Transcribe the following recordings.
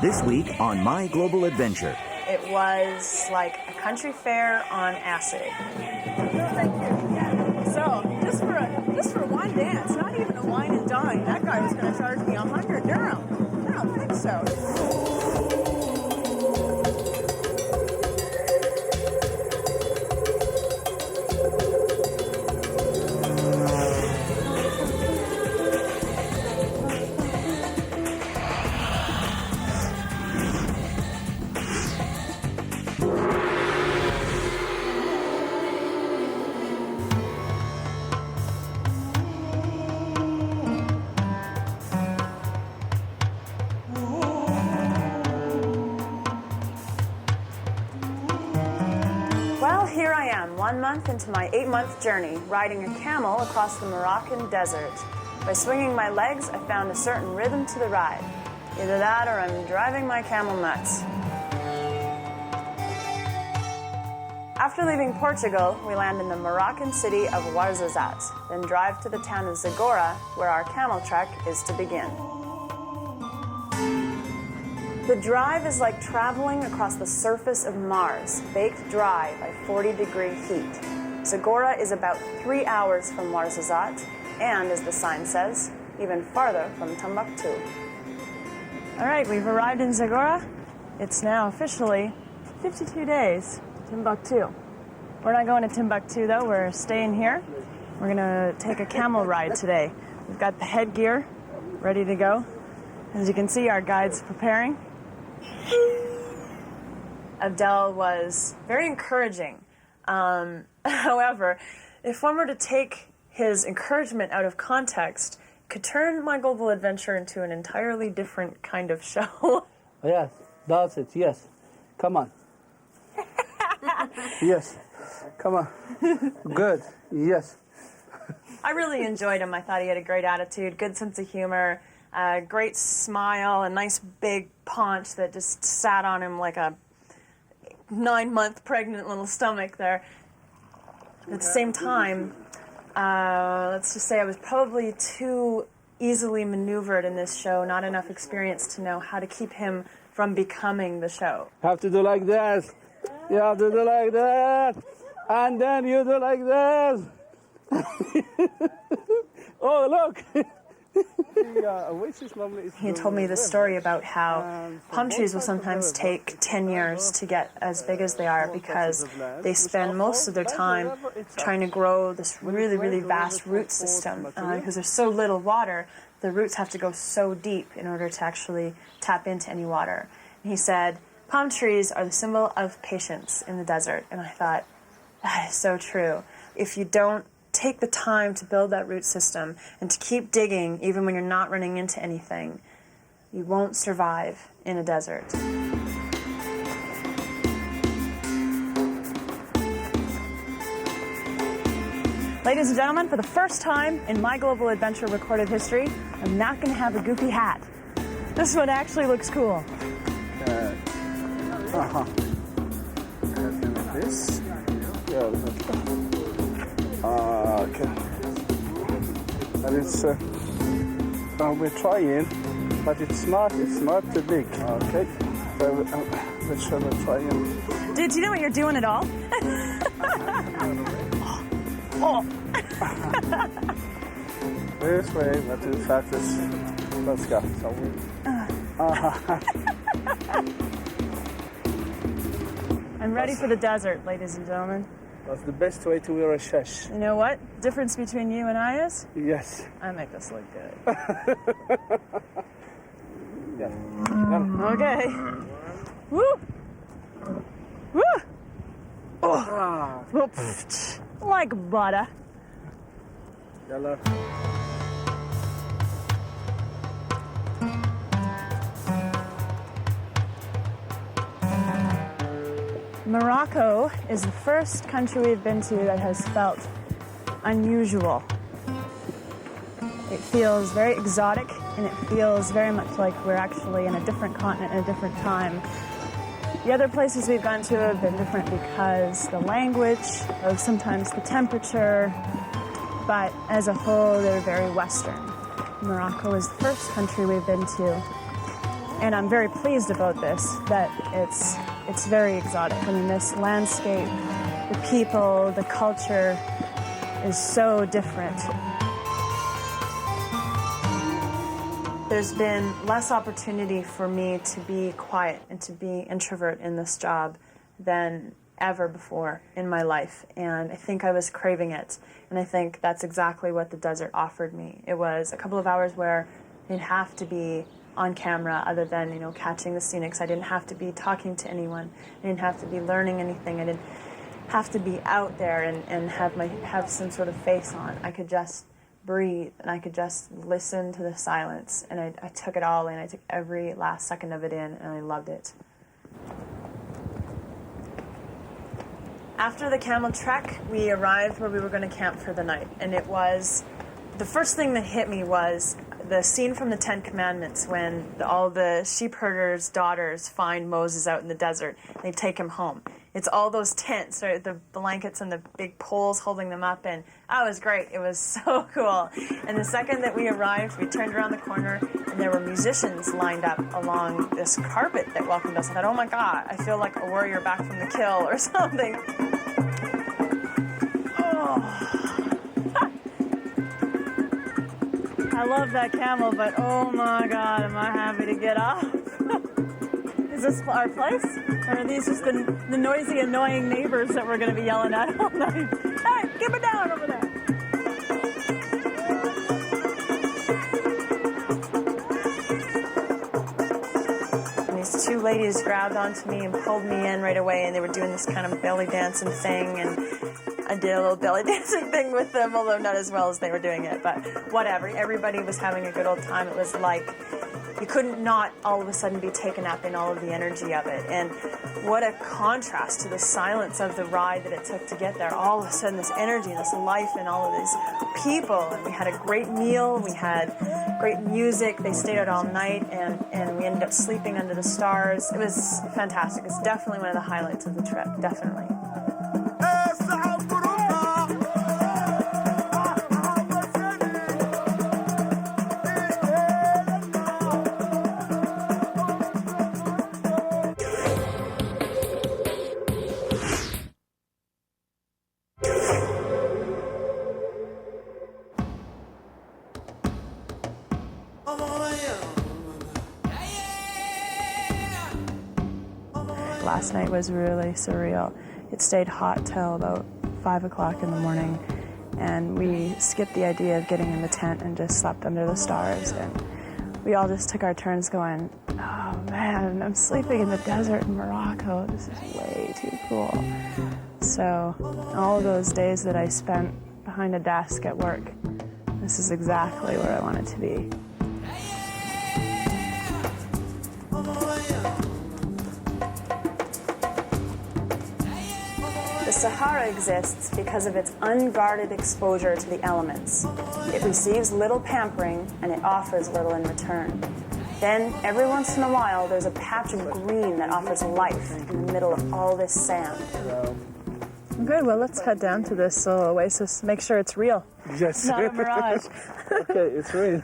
This week on My Global Adventure. It was like a country fair on acid. No, thank you. So, just for one dance, not even a wine and dine, that guy was going to charge me 100 dirham. I don't think so. Well, here I am, 1 month into my 8-month journey, riding a camel across the Moroccan desert. By swinging my legs, I found a certain rhythm to the ride. Either that or I'm driving my camel nuts. After leaving Portugal, we land in the Moroccan city of Ouarzazate, then drive to the town of Zagora, where our camel trek is to begin. The drive is like traveling across the surface of Mars, baked dry by 40-degree heat. Zagora is about 3 hours from Ouarzazate, and, as the sign says, even farther from Timbuktu. All right, we've arrived in Zagora. It's now officially 52 days to Timbuktu. We're not going to Timbuktu, though. We're staying here. We're going to take a camel ride today. We've got the headgear ready to go. As you can see, our guide's preparing. Abdel was very encouraging. However, if one were to take his encouragement out of context, it could turn My Global Adventure into an entirely different kind of show. Yes, that's it, yes. Come on. Yes, come on. Good, yes. I really enjoyed him. I thought he had a great attitude, good sense of humor, a great smile, a nice big paunch that just sat on him like a 9-month pregnant little stomach there. At the same time, let's just say I was probably too easily maneuvered in this show, not enough experience to know how to keep him from becoming the show. You have to do like this. You have to do like that. And then you do like this. Oh, look. He told me this story about how palm trees will sometimes take 10 years to get as big as they are because they spend most of their time trying to grow this really, really vast root system. Because there's so little water, the roots have to go so deep in order to actually tap into any water. And he said, palm trees are the symbol of patience in the desert. And I thought, that is so true. If you don't take the time to build that root system and to keep digging even when you're not running into anything, you won't survive in a desert. Ladies and gentlemen, for the first time in My Global Adventure recorded history, I'm not going to have a goofy hat. This one actually looks cool. This? Yeah. Okay. And it's, we're trying, but it's not too big. Okay. So, which we're trying. Dude, do you know what you're doing at all? Oh. This way, but too fast. Let's go. I'm ready for the desert, ladies and gentlemen. That's the best way to wear a shash. You know what? Difference between you and I is? Yes. I make this look good. Yeah. Okay. Woo! Woo! Oh. Like butter. Yellow. Morocco is the first country we've been to that has felt unusual. It feels very exotic, and it feels very much like we're actually in a different continent at a different time. The other places we've gone to have been different because the language, or sometimes the temperature, but as a whole, they're very Western. Morocco is the first country we've been to And I'm very pleased about this, that it's very exotic. I mean, this landscape, the people, the culture is so different. There's been less opportunity for me to be quiet and to be introvert in this job than ever before in my life, and I think I was craving it, and I think that's exactly what the desert offered me. It was a couple of hours where I didn't have to be on camera other than, you know, catching the scenics. I didn't have to be talking to anyone. I didn't have to be learning anything. I didn't have to be out there and have some sort of face on. I could just breathe, and I could just listen to the silence, and I took it all in. I took every last second of it in, and I loved it. After the camel trek, we arrived where we were going to camp for the night, and it was, the first thing that hit me was the scene from the Ten Commandments when all the sheep herders' daughters find Moses out in the desert. They take him home. It's all those tents, right, the blankets and the big poles holding them up, and that was great. It was so cool. And the second that we arrived, we turned around the corner, and there were musicians lined up along this carpet that welcomed us. I thought, oh my God, I feel like a warrior back from the kill or something. I love that camel, but oh my God, am I happy to get off. Is this our place? Or are these just the noisy, annoying neighbors that we're going to be yelling at all night? Hey, keep it down over there. And these two ladies grabbed onto me and pulled me in right away, and they were doing this kind of belly dancing thing, and I did a little belly dancing thing with them, although not as well as they were doing it, but whatever. Everybody was having a good old time. It was like you couldn't not all of a sudden be taken up in all of the energy of it. And what a contrast to the silence of the ride that it took to get there. All of a sudden, this energy, this life, and all of these people. And we had a great meal. We had great music. They stayed out all night, and we ended up sleeping under the stars. It was fantastic. It's definitely one of the highlights of the trip, definitely. Last night was really surreal. It stayed hot till about 5 o'clock in the morning, and we skipped the idea of getting in the tent and just slept under the stars, and we all just took our turns going, oh man, I'm sleeping in the desert in Morocco. This is way too cool. So all of those days that I spent behind a desk at work, this is exactly where I wanted to be. The Sahara exists because of its unguarded exposure to the elements. It receives little pampering, and it offers little in return. Then, every once in a while, there's a patch of green that offers life in the middle of all this sand. Good, well, let's head down to this oasis, make sure it's real. Yes. Not a mirage. Okay, it's real.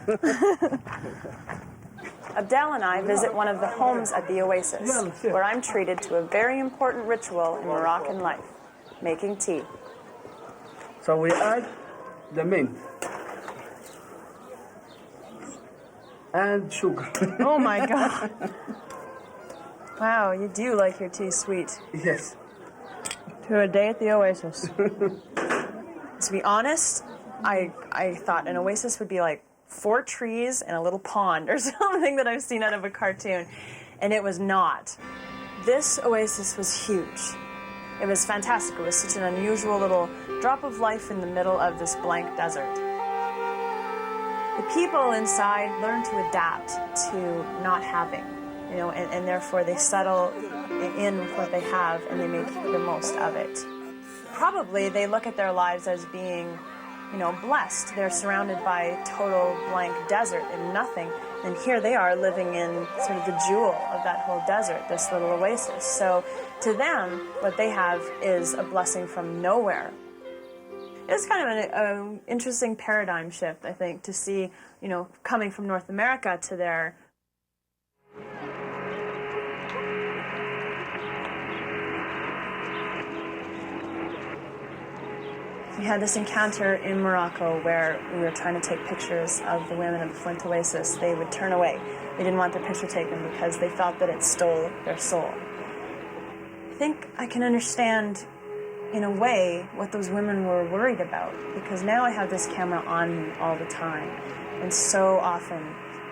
Abdel and I visit one of the homes at the oasis, where I'm treated to a very important ritual in Moroccan life. Making tea. So we add the mint and sugar. Oh my God. Wow, you do like your tea sweet. Yes. To a day at the oasis. To be honest, I thought an oasis would be like 4 trees and a little pond or something that I've seen out of a cartoon, and it was not. This oasis was huge. It was fantastic. It was such an unusual little drop of life in the middle of this blank desert. The people inside learn to adapt to not having, you know, and therefore they settle in with what they have and they make the most of it. Probably they look at their lives as being, you know, blessed. They're surrounded by total blank desert and nothing. And here they are living in sort of the jewel of that whole desert, this little oasis. So to them, what they have is a blessing from nowhere. It's kind of an interesting paradigm shift, I think, to see, you know, coming from North America to there. We had this encounter in Morocco where we were trying to take pictures of the women of the Flint Oasis. They would turn away. They didn't want their picture taken because they felt that it stole their soul. I think I can understand, in a way, what those women were worried about, because now I have this camera on me all the time. And so often,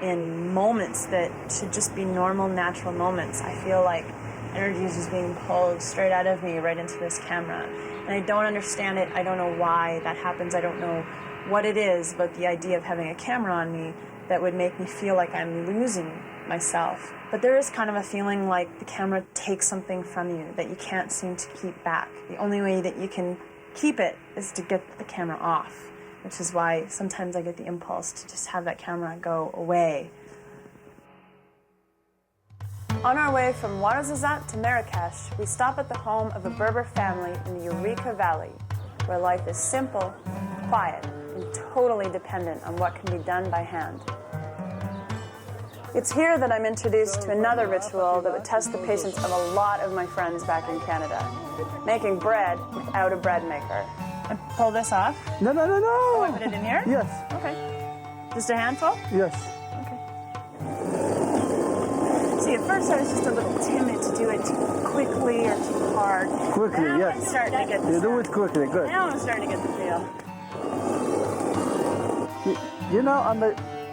in moments that should just be normal, natural moments, I feel like energy is just being pulled straight out of me right into this camera. And I don't understand it. I don't know why that happens. I don't know what it is, but the idea of having a camera on me that would make me feel like I'm losing myself. But there is kind of a feeling like the camera takes something from you that you can't seem to keep back. The only way that you can keep it is to get the camera off, which is why sometimes I get the impulse to just have that camera go away. On our way from Ouarzazate to Marrakesh, we stop at the home of a Berber family in the Eureka Valley, where life is simple, quiet, and totally dependent on what can be done by hand. It's here that I'm introduced to another ritual that would test the patience of a lot of my friends back in Canada, making bread without a bread maker. I pull this off? No. Oh, I put it in here? Yes. Okay. Just a handful? Yes. See, at first I was just a little timid to do it too quickly or too hard. Quickly, now yes. I'm starting to get the You do it quickly, good. Now I'm starting to get the feel. You know,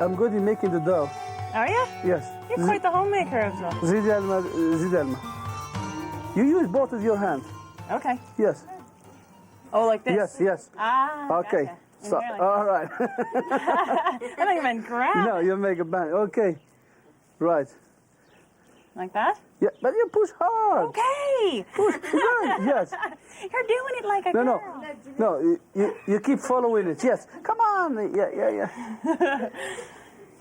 I'm good in making the dough. Are you? Yes. You're quite the homemaker of them. Zidelma. You use both of your hands. Okay. Yes. Oh, like this? Yes. Ah, okay. Gotcha. So, all right. I think I meant grab. No, you make a bang. Okay. Right. Like that? Yeah, but you push hard. Okay. Push good. Yes. You're doing it like a girl. No. You keep following it. Yes. Come on. Yeah.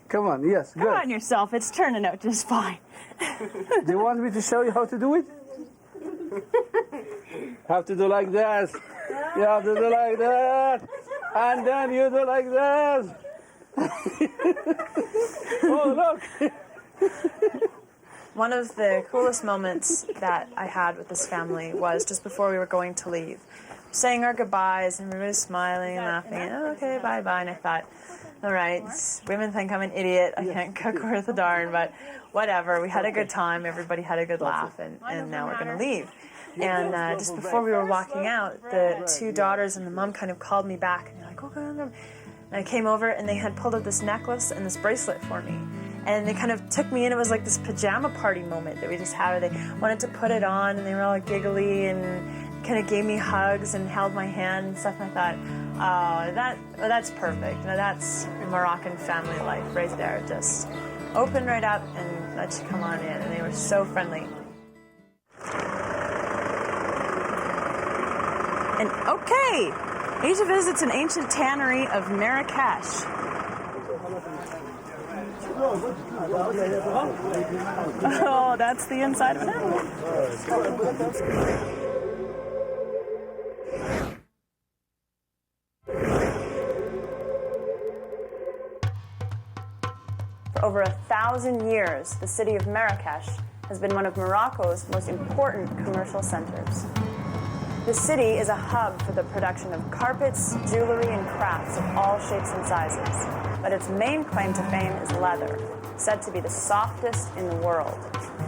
Come on. Yes. Good. Come on yourself. It's turning out just fine. Do you want me to show you how to do it? Have to do like this. You have to do like that. And then you do like this. Oh, look. One of the coolest moments that I had with this family was just before we were going to leave. Saying our goodbyes and everybody was smiling and laughing. Oh, okay, bye-bye. And I thought, all right, women think I'm an idiot. I can't cook worth a darn, but whatever. We had a good time. Everybody had a good laugh, and now we're going to leave. And just before we were walking out, the two daughters and the mom kind of called me back. And they're like, okay. And I came over, and they had pulled out this necklace and this bracelet for me. And they kind of took me in. It was like this pajama party moment that we just had. Where they wanted to put it on, and they were all like giggly and kind of gave me hugs and held my hand and stuff. And I thought, that's perfect. Now that's Moroccan family life right there. Just open right up and let you come on in. And they were so friendly. And okay, Asia visits an ancient tannery of Marrakesh. Oh, that's the inside of it. For over 1,000 years, the city of Marrakesh has been one of Morocco's most important commercial centers. The city is a hub for the production of carpets, jewelry, and crafts of all shapes and sizes. But its main claim to fame is leather, said to be the softest in the world,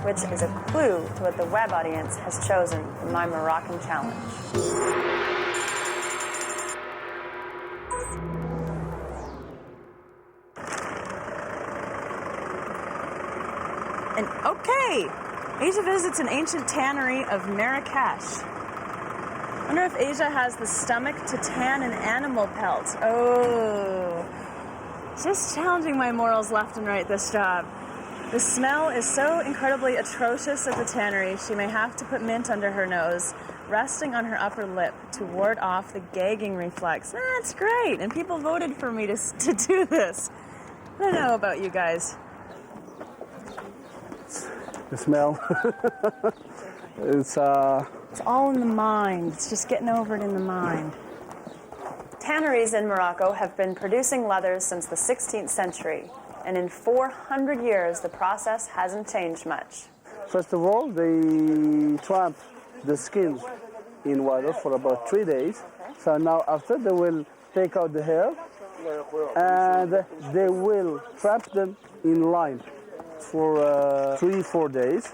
which is a clue to what the web audience has chosen for my Moroccan challenge. And okay, Asia visits an ancient tannery of Marrakesh. I wonder if Asia has the stomach to tan an animal pelt. Oh, just challenging my morals left and right this job. The smell is so incredibly atrocious at the tannery, she may have to put mint under her nose, resting on her upper lip to ward off the gagging reflex. That's great, and people voted for me to do this. I don't know about you guys. The smell. It's all in the mind. It's just getting over it in the mind. Tanneries in Morocco have been producing leathers since the 16th century, and in 400 years, the process hasn't changed much. First of all, they trap the skins in water for about 3 days, So now after they will take out the hair and they will trap them in lime for 3-4 days,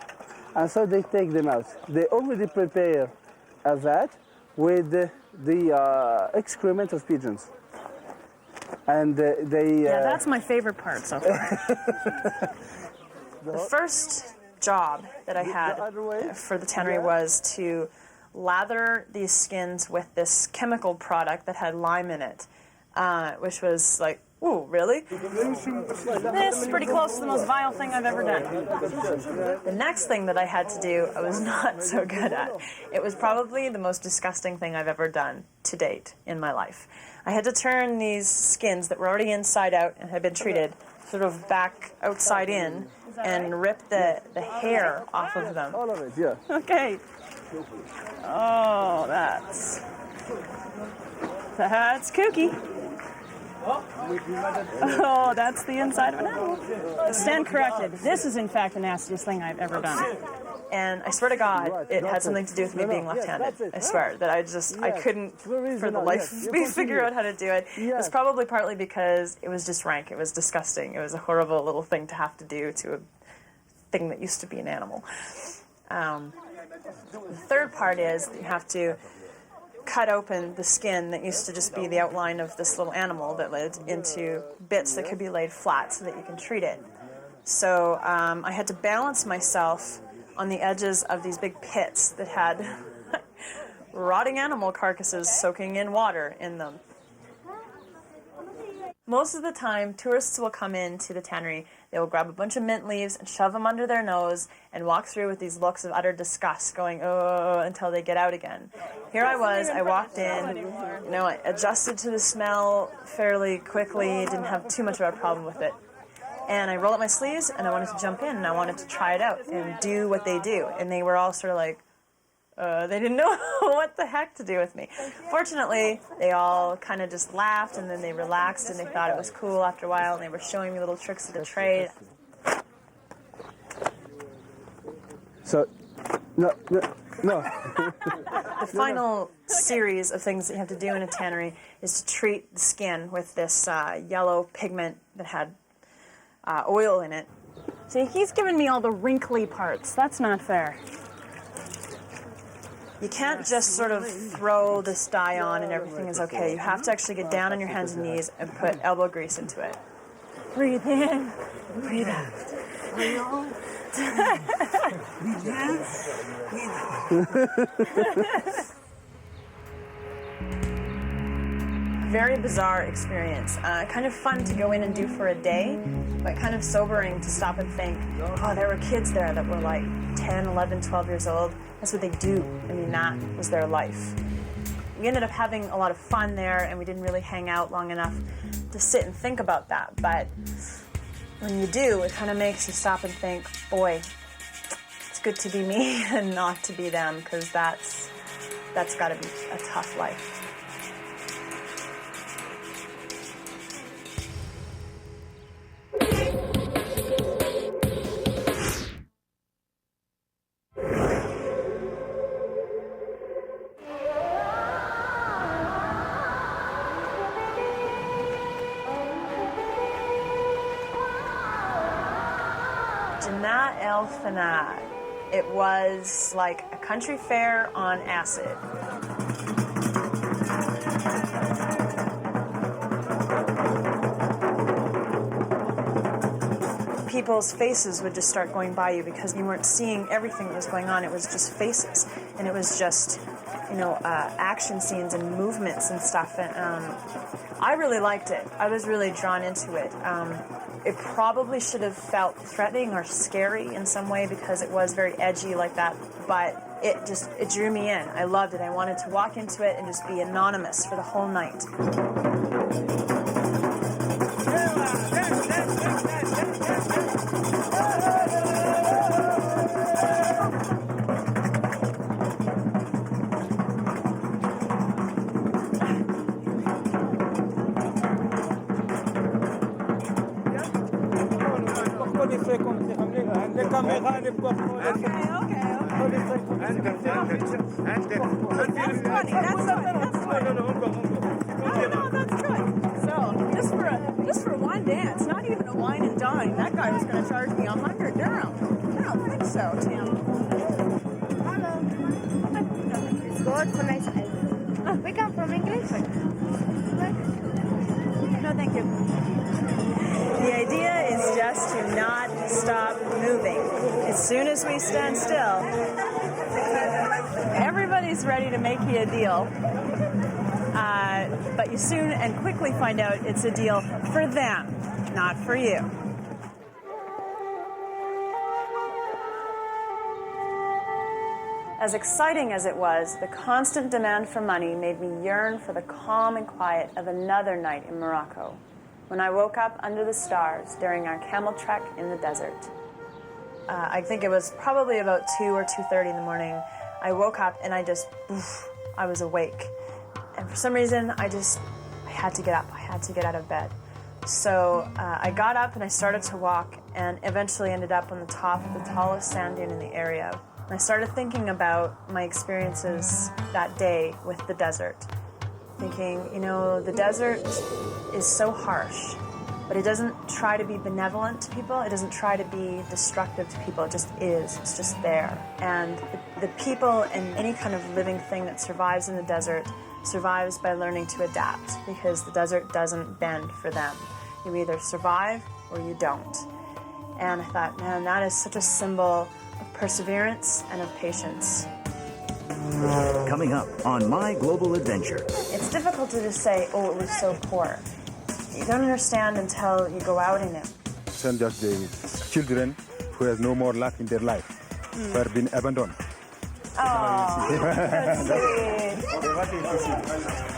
and so they take them out. They already prepare a vat with the excrement of pigeons. And they... Yeah, that's my favorite part so far. The first job that I had for the tannery was to lather these skins with this chemical product that had lime in it, which was like, ooh, really? This is pretty close to the most vile thing I've ever done. The next thing that I had to do, I was not so good at. It was probably the most disgusting thing I've ever done to date in my life. I had to turn these skins that were already inside out and had been treated sort of back outside in and rip the hair off of them. All of it, yeah. Okay. Oh, that's kooky. Oh, that's the inside of an animal. Stand corrected. This is, in fact, the nastiest thing I've ever done. And I swear to God, it had something to do with me being left-handed. I swear that I couldn't, for the life of me, figure out how to do it. It was probably partly because it was just rank. It was disgusting. It was a horrible little thing to have to do to a thing that used to be an animal. The third part is that you have to cut open the skin that used to just be the outline of this little animal that led into bits that could be laid flat so that you can treat it. So I had to balance myself on the edges of these big pits that had rotting animal carcasses soaking in water in them. Most of the time, tourists will come into the tannery, they will grab a bunch of mint leaves and shove them under their nose and walk through with these looks of utter disgust, going, oh, until they get out again. Here I was, I walked in, I adjusted to the smell fairly quickly, didn't have too much of a problem with it. And I rolled up my sleeves and I wanted to jump in and I wanted to try it out and do what they do. And they were all sort of like, they didn't know what the heck to do with me. Fortunately, they all kind of just laughed and then they relaxed and they thought it was cool after a while and they were showing me little tricks of the trade. So, no. The final series of things that you have to do in a tannery is to treat the skin with this yellow pigment that had oil in it. See, he's giving me all the wrinkly parts. That's not fair. You can't just sort of throw this dye on and everything is okay. You have to actually get down on your hands and knees and put elbow grease into it. Breathe in, breathe out. Breathe in, breathe out. Very bizarre experience. Kind of fun to go in and do for a day, but kind of sobering to stop and think, oh, there were kids there that were like 10, 11, 12 years old. That's what they do. I mean, that was their life. We ended up having a lot of fun there, and we didn't really hang out long enough to sit and think about that. But when you do, it kind of makes you stop and think, boy, it's good to be me and not to be them, because that's got to be a tough life. It was like a country fair on acid. People's faces would just start going by you because you weren't seeing everything that was going on. It was just faces, and it was just, action scenes and movements and stuff. And I really liked it. I was really drawn into it. It probably should have felt threatening or scary in some way because it was very edgy like that, but it drew me in. I loved it. I wanted to walk into it and just be anonymous for the whole night. That's funny. That's funny. No, that's good. So, just for one dance, not even a wine and dine, that guy was going to charge me 100 dirham. I don't think so, Tim. It's good for nice eyes. We come from English. No, thank you. The idea is just to not stop moving. As soon as we stand still, everybody's ready to make you a deal. But you soon and quickly find out it's a deal for them, not for you. As exciting as it was, the constant demand for money made me yearn for the calm and quiet of another night in Morocco, when I woke up under the stars during our camel trek in the desert. I think it was probably about 2 or 2:30 in the morning. I woke up and I was awake. And for some reason, I had to get up. I had to get out of bed. So I got up and I started to walk and eventually ended up on the top of the tallest sand dune in the area. And I started thinking about my experiences that day with the desert. Thinking, the desert is so harsh, but it doesn't try to be benevolent to people. It doesn't try to be destructive to people. It just is. It's just there. And the people and any kind of living thing that survives in the desert survives by learning to adapt, because the desert doesn't bend for them. You either survive or you don't. And I thought, man, that is such a symbol of perseverance and of patience. Coming up on My Global Adventure. It's difficult to just say, oh, it was so poor. You don't understand until you go out in it. Send just the children who has no more luck in their life, who have been abandoned. Oh, that's sweet.